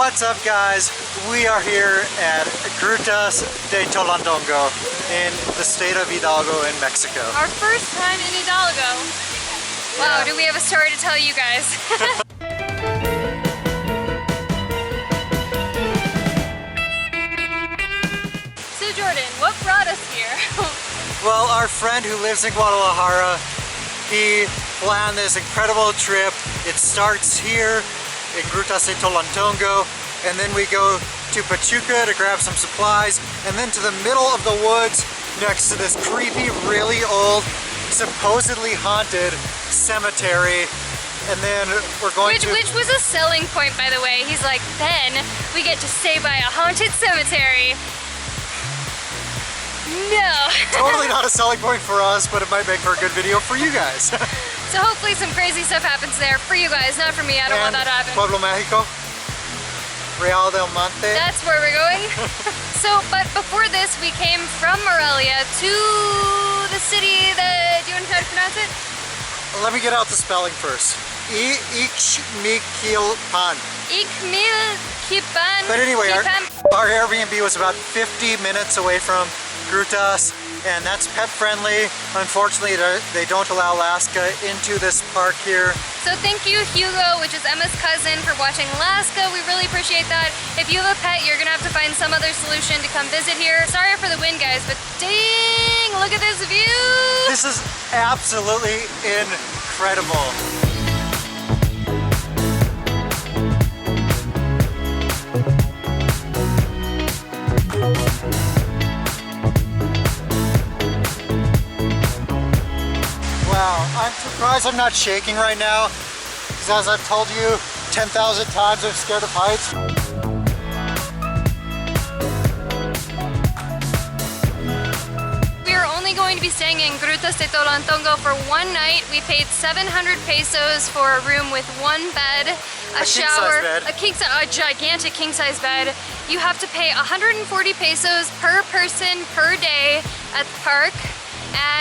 What's up, guys? We are here at Grutas de Tolantongo in the state of Hidalgo in Mexico. Our first time in Hidalgo. Wow, do we have a story to tell you guys? So Jordan, what brought us here? Well, our friend who lives in Guadalajara, he planned this incredible trip. It starts here in Grutas de Tolantongo, and then we go to Pachuca to grab some supplies, and then to the middle of the woods next to this creepy, really old, supposedly haunted cemetery. And then we're going Which was a selling point, by the way. He's like, then we get to stay by a haunted cemetery. No. Totally not a selling point for us, but it might make for a good video for you guys. So hopefully some crazy stuff happens there for you guys, not for me. I don't want that to happen. Pueblo Mágico, Real del Monte. That's where we're going. So, but before this, we came from Morelia to the city that, do you want to try to pronounce it? Let me get out the spelling first. Ixmiquilpan. Ixmiquilpan. But anyway, our Airbnb was about 50 minutes away from Grutas, and that's pet friendly. Unfortunately, they don't allow Alaska into this park here. So thank you, Hugo, which is Emma's cousin, for watching Alaska. We really appreciate that. If you have a pet, you're gonna have to find some other solution to come visit here. Sorry for the wind, guys, but dang, look at this view. This is absolutely incredible. I'm surprised I'm not shaking right now, because as I've told you 10,000 times, I'm scared of heights. We are only going to be staying in Grutas de Tolantongo for one night. We paid 700 pesos for a room with one bed, a shower, a gigantic king-size bed. You have to pay 140 pesos per person per day at the park,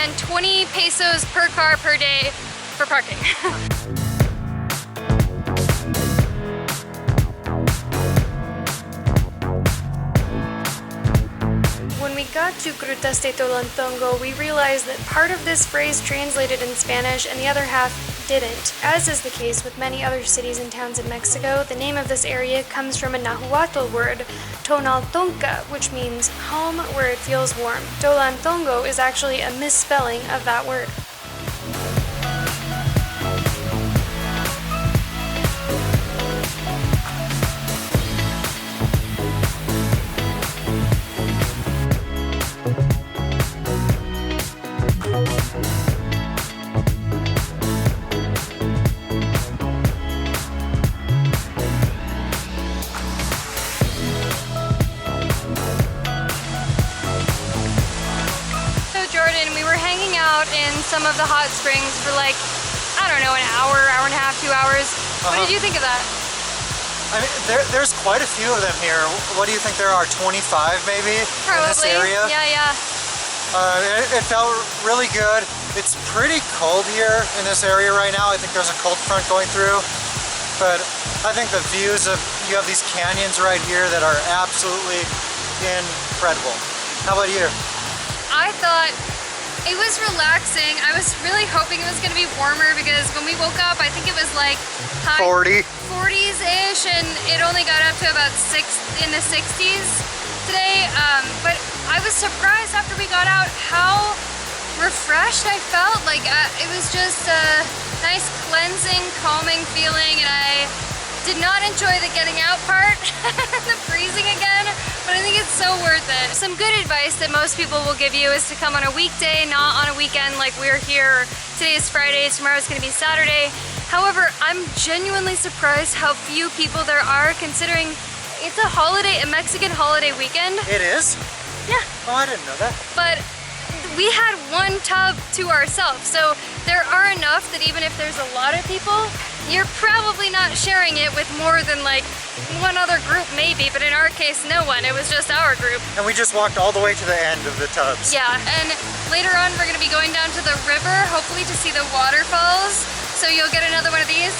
and 20 pesos per car per day for parking. When we got to Grutas de Tolantongo, we realized that part of this phrase translated in Spanish and the other half didn't. As is the case with many other cities and towns in Mexico, the name of this area comes from a Nahuatl word, Tonaltonka, which means home where it feels warm. Tolantongo is actually a misspelling of that word. In some of the hot springs for like, I don't know, an hour, hour and a half, 2 hours. What did you think of that? I mean, there's quite a few of them here. What do you think there are, 25 maybe? Probably. In this area? Yeah. It felt really good. It's pretty cold here in this area right now. I think there's a cold front going through. But I think the views of, you have these canyons right here that are absolutely incredible. How about you? I thought it was relaxing. I was really hoping it was going to be warmer, because when we woke up, I think it was like high 40s-ish, and it only got up to about in the 60s today. But I was surprised after we got out how refreshed I felt. Like it was just a nice cleansing, calming feeling, and I did not enjoy the getting out part, the freezing again, but I think it's so worth it. Some good advice that most people will give you is to come on a weekday, not on a weekend like we're here. Today is Friday, tomorrow's gonna be Saturday. However, I'm genuinely surprised how few people there are, considering it's a holiday, a Mexican holiday weekend. It is? Yeah. Oh, I didn't know that. But we had one tub to ourselves, so there are enough that even if there's a lot of people, you're probably not sharing it with more than like one other group maybe, but in our case, no one. It was just our group. And we just walked all the way to the end of the tubs. Yeah, and later on we're gonna be going down to the river, hopefully to see the waterfalls. So you'll get another one of these.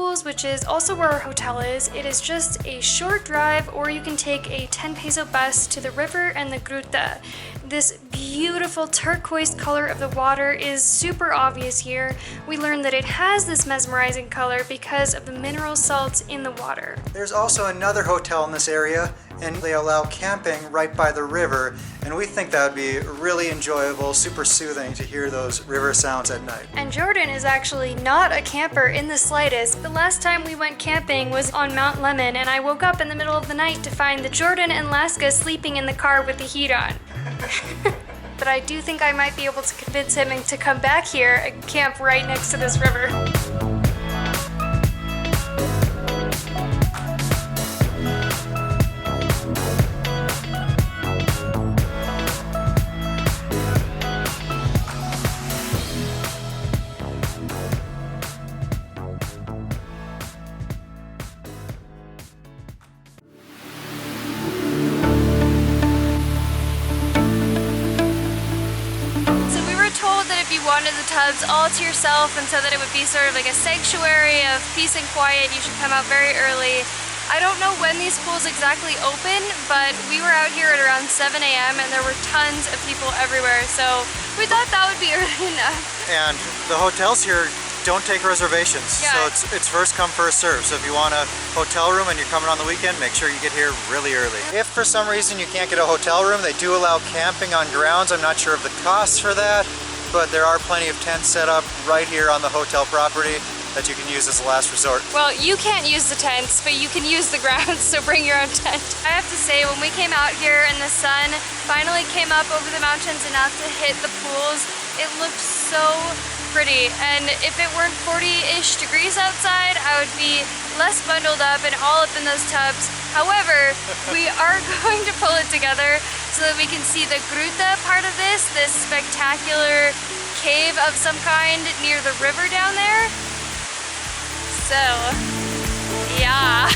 pools, which is also where our hotel is. It is just a short drive, or you can take a 10 peso bus to the river and the gruta. This beautiful turquoise color of the water is super obvious here. We learned that it has this mesmerizing color because of the mineral salts in the water. There's also another hotel in this area, and they allow camping right by the river, and we think that would be really enjoyable, super soothing to hear those river sounds at night. And Jordan is actually not a camper in the slightest. The last time we went camping was on Mount Lemon, and I woke up in the middle of the night to find that Jordan and Laska sleeping in the car with the heat on. But I do think I might be able to convince him to come back here and camp right next to this river. Wanted the tubs all to yourself, and so that it would be sort of like a sanctuary of peace and quiet, you should come out very early. I don't know when these pools exactly open, but we were out here at around 7 a.m. and there were tons of people everywhere, so we thought that would be early enough. And the hotels here don't take reservations, yeah. So it's first come, first serve. So if you want a hotel room and you're coming on the weekend, make sure you get here really early. If for some reason you can't get a hotel room, they do allow camping on grounds. I'm not sure of the costs for that, but there are plenty of tents set up right here on the hotel property that you can use as a last resort. Well, you can't use the tents, but you can use the grounds, so bring your own tent. I have to say, when we came out here and the sun finally came up over the mountains enough to hit the pools, it looked so pretty. And if it weren't 40-ish degrees outside, I would be less bundled up and all up in those tubs. However, we are going to pull it together so that we can see the gruta part of this spectacular cave of some kind near the river down there. So, yeah.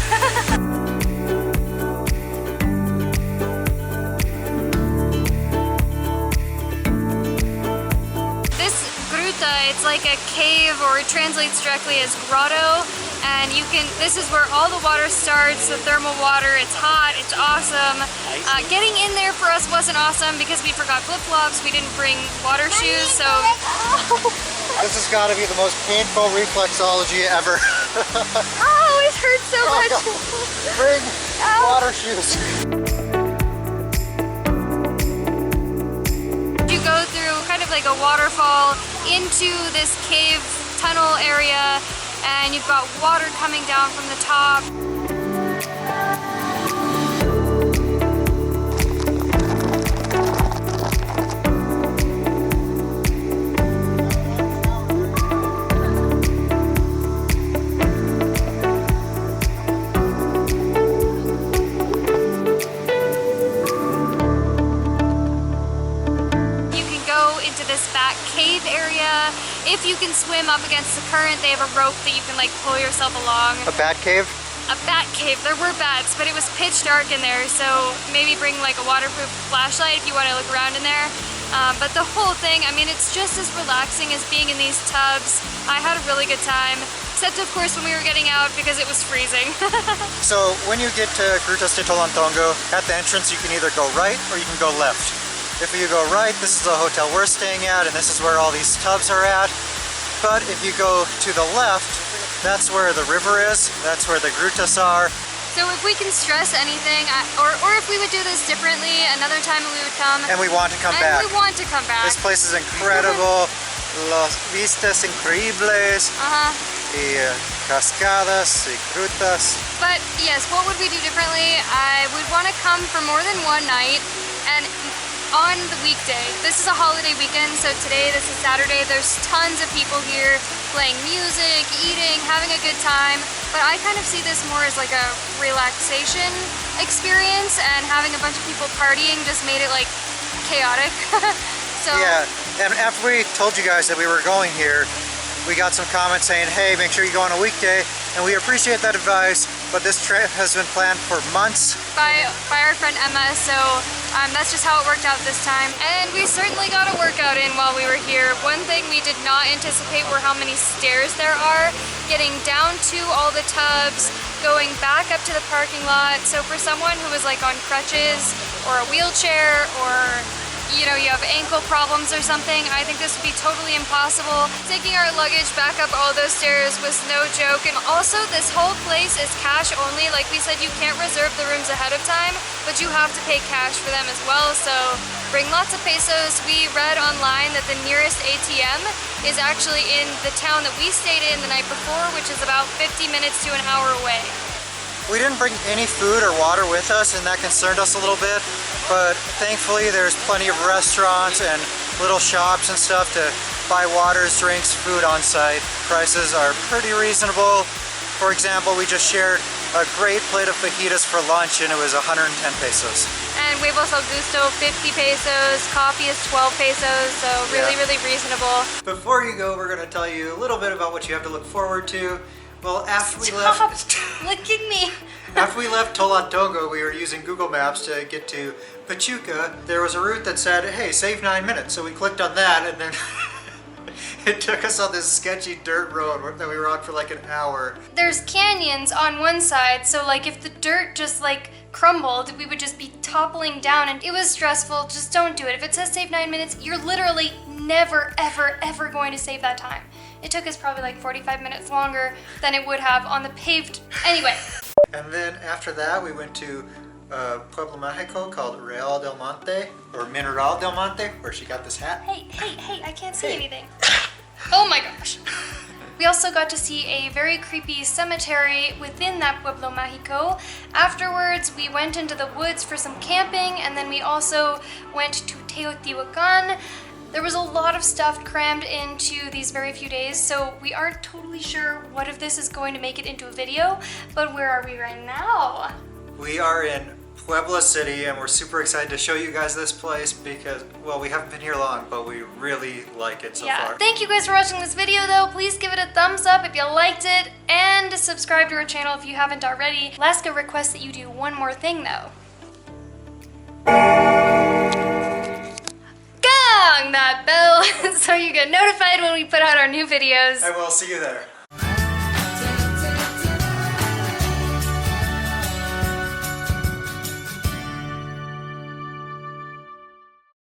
This gruta, it's like a cave, or it translates directly as grotto. And this is where all the water starts, the thermal water. It's hot, it's awesome. Getting in there for us wasn't awesome because we forgot flip-flops. We didn't bring water shoes, so. This has got to be the most painful reflexology ever. Oh, it hurts so much. Bring water shoes. You go through kind of like a waterfall into this cave tunnel area, and you've got water coming down from the top. You can go into this back cave area. If you can swim up against the current, they have a rope that you can like pull yourself along. A bat cave? A bat cave. There were bats, but it was pitch dark in there, so maybe bring like a waterproof flashlight if you want to look around in there. But the whole thing, I mean, it's just as relaxing as being in these tubs. I had a really good time, except of course when we were getting out because it was freezing. So when you get to Grutas de Tolantongo, at the entrance you can either go right or you can go left. If you go right, this is the hotel we're staying at, and this is where all these tubs are at. But if you go to the left, that's where the river is, that's where the grutas are. So if we can stress anything, or if we would do this differently, another time we would come. And we want to come back. And we want to come back. This place is incredible. Las vistas increíbles. Y cascadas y grutas. But yes, what would we do differently? I would want to come for more than one night, and on the weekday. This is a holiday weekend, so today, this is Saturday, there's tons of people here playing music, eating, having a good time, but I kind of see this more as like a relaxation experience, and having a bunch of people partying just made it like chaotic. So yeah, and after we told you guys that we were going here, we got some comments saying, hey, make sure you go on a weekday, and we appreciate that advice, but this trip has been planned for months. By our friend Emma, so that's just how it worked out this time. And we certainly got a workout in while we were here. One thing we did not anticipate were how many stairs there are, getting down to all the tubs, going back up to the parking lot. So for someone who was like on crutches or a wheelchair, or you know, you have ankle problems or something, I think this would be totally impossible. Taking our luggage back up all those stairs was no joke. And also, this whole place is cash only. Like we said, you can't reserve the rooms ahead of time, but you have to pay cash for them as well. So bring lots of pesos. We read online that the nearest ATM is actually in the town that we stayed in the night before, which is about 50 minutes to an hour away. We didn't bring any food or water with us, and that concerned us a little bit, but thankfully there's plenty of restaurants and little shops and stuff to buy waters, drinks, food on site. Prices are pretty reasonable. For example, we just shared a great plate of fajitas for lunch, and it was 110 pesos. And huevos al gusto, 50 pesos, coffee is 12 pesos, so really, really reasonable. Before you go, we're going to tell you a little bit about what you have to look forward to. Well, after we left... licking me. After we left Tonaltonka, we were using Google Maps to get to Pachuca. There was a route that said, hey, save 9 minutes. So we clicked on that, and then it took us on this sketchy dirt road that we were on for like an hour. There's canyons on one side, so like if the dirt just like crumbled, we would just be toppling down, and it was stressful. Just don't do it. If it says save 9 minutes, you're literally never, ever, ever going to save that time. It took us probably like 45 minutes longer than it would have on the paved. Anyway. And then after that, we went to Pueblo Mágico called Real del Monte, or Mineral del Monte, where she got this hat. Hey, I can't see anything. Oh my gosh. We also got to see a very creepy cemetery within that Pueblo Mágico. Afterwards, we went into the woods for some camping, and then we also went to Teotihuacan. There was a lot of stuff crammed into these very few days, so we aren't totally sure what of this is going to make it into a video, but where are we right now? We are in Puebla City, and we're super excited to show you guys this place because, well, we haven't been here long, but we really like it so far. Thank you guys for watching this video though. Please give it a thumbs up if you liked it, and subscribe to our channel if you haven't already. Laska requests that you do one more thing though. Gong that bell so you get notified when we put out our new videos. I will see you there.